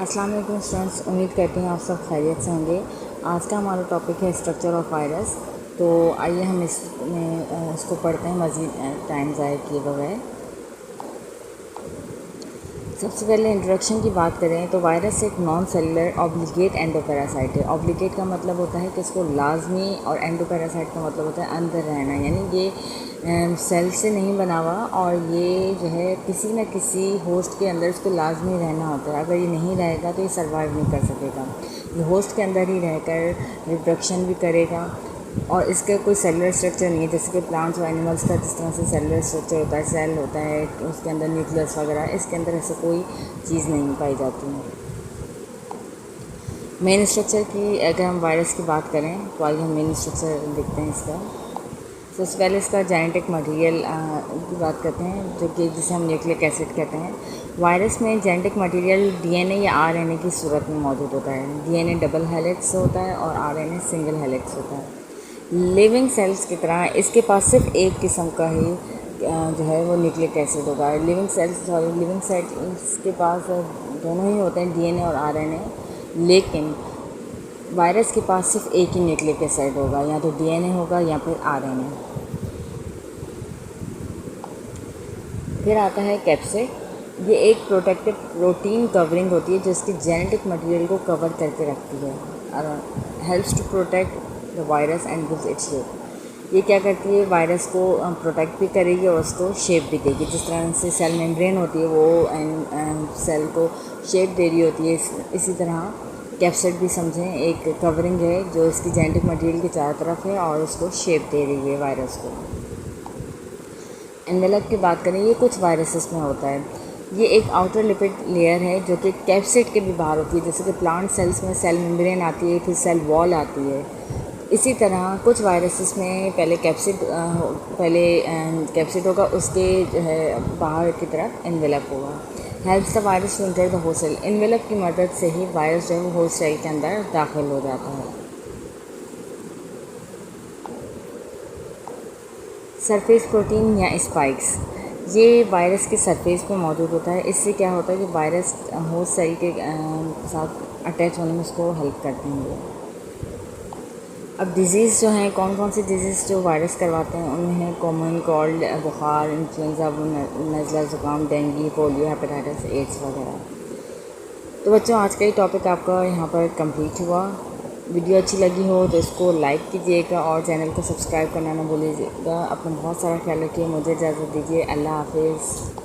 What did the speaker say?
अस्सलाम वालेकुम स्टूडेंट्स, उम्मीद करती हूँ आप सब खैरियत से होंगे। आज का हमारा टॉपिक है स्ट्रक्चर ऑफ वायरस। तो आइए हम इसको पढ़ते हैं मज़ीद टाइम ज़ाया किए बगैर। सबसे पहले इंट्रोडक्शन की बात करें तो वायरस एक नॉन सेलुलर ऑब्लिगेट एंडोपैरासाइट है। ऑब्लिगेट का मतलब होता है कि इसको लाजमी, और एंडोपैरासाइट का मतलब होता है अंदर रहना, यानी ये सेल से नहीं बना हुआ और ये जो है किसी न किसी होस्ट के अंदर इसको लाजमी रहना होता है। अगर ये नहीं रहेगा तो ये सर्वाइव नहीं कर सकेगा। ये होस्ट के अंदर ही रहकर रिप्रोडक्शन भी करेगा और इसका कोई सेलुलर स्ट्रक्चर नहीं है, जैसे कि प्लांट्स और एनिमल्स का जिस तरह से सेलुलर स्ट्रक्चर होता है, सेल होता है, उसके अंदर न्यूक्लियस वगैरह, इसके अंदर ऐसे कोई चीज़ नहीं पाई जाती है। मेन स्ट्रक्चर की अगर हम वायरस की बात करें तो आइए हम मेन स्ट्रक्चर देखते हैं इसका। सबसे पहले इसका जेनेटिक मटेरियल की बात करते हैं, जो कि जिसे हम न्यूक्लिक एसिड कहते हैं। वायरस में जेनेटिक मटेरियल डीएनए या आरएनए की सूरत में मौजूद होता है। डीएनए डबल हेलिक्स होता है और आरएनए सिंगल हेलिक्स होता है। लिविंग सेल्स की तरह इसके पास सिर्फ एक किस्म का ही जो है वो न्यूक्लिक एसिड होगा। लिविंग सेल्स के पास दोनों ही होते हैं, डीएनए और आरएनए, लेकिन वायरस के पास सिर्फ एक ही न्यूक्लिक एसिड होगा, या तो डीएनए होगा या फिर आरएनए। फिर आता है कैप्सिड। ये एक प्रोटेक्टिव प्रोटीन कवरिंग होती है जो इसकी जेनेटिक मटेरियल को कवर करके रखती है और helps to protect the virus and gives it shape. ये क्या करती है, वायरस को प्रोटेक्ट भी करेगी और उसको शेप भी देगी। जिस तरह से सेल मेम्ब्रेन होती है वो सेल को शेप दे रही होती है, इसी तरह कैप्सिड भी समझें एक कवरिंग है जो इसकी जेनेटिक मटेरियल के चारों तरफ है और उसको शेप दे रही है वायरस को। एनवेलप की बात करें, ये कुछ वायरसेस में होता है। ये एक आउटर लिपिड लेयर है जो कि कैप्सिड के भी बाहर होती है। जैसे कि प्लांट सेल्स में सेल मेम्ब्रेन आती है, फिर सेल वॉल आती है। इसी तरह कुछ वायरसेस में पहले कैप्सिड होगा, उसके जो है बाहर की तरफ एनवेलप होगा। Helps the virus to enter the host cell. Envelope की मदद से ही वायरस जो है वो होस्ट सेल के अंदर दाखिल हो जाता है। सरफेस प्रोटीन या स्पाइक्स, ये वायरस के सरफेस पे मौजूद होता है। इससे क्या होता है कि वायरस होस्ट सेल के साथ अटैच होने में उसको हेल्प करते हैं। अब डिज़ीज़ जो हैं, कौन कौन सी डिज़ीज़ जो वायरस करवाते हैं, उनमें है कॉमन कोल्ड, बुखार, इन्फ्लुएंजा, नज़ला, ज़ुकाम, डेंगू, पोलियो, हेपेटाइटिस, एड्स वगैरह। तो बच्चों, आज का ये टॉपिक आपका यहाँ पर कंप्लीट हुआ। वीडियो अच्छी लगी हो तो इसको लाइक कीजिएगा और चैनल को सब्सक्राइब करना ना भूलिएगा। अपना बहुत सारा ख्याल रखिए। मुझे इजाज़त दीजिए। अल्लाह हाफिज़।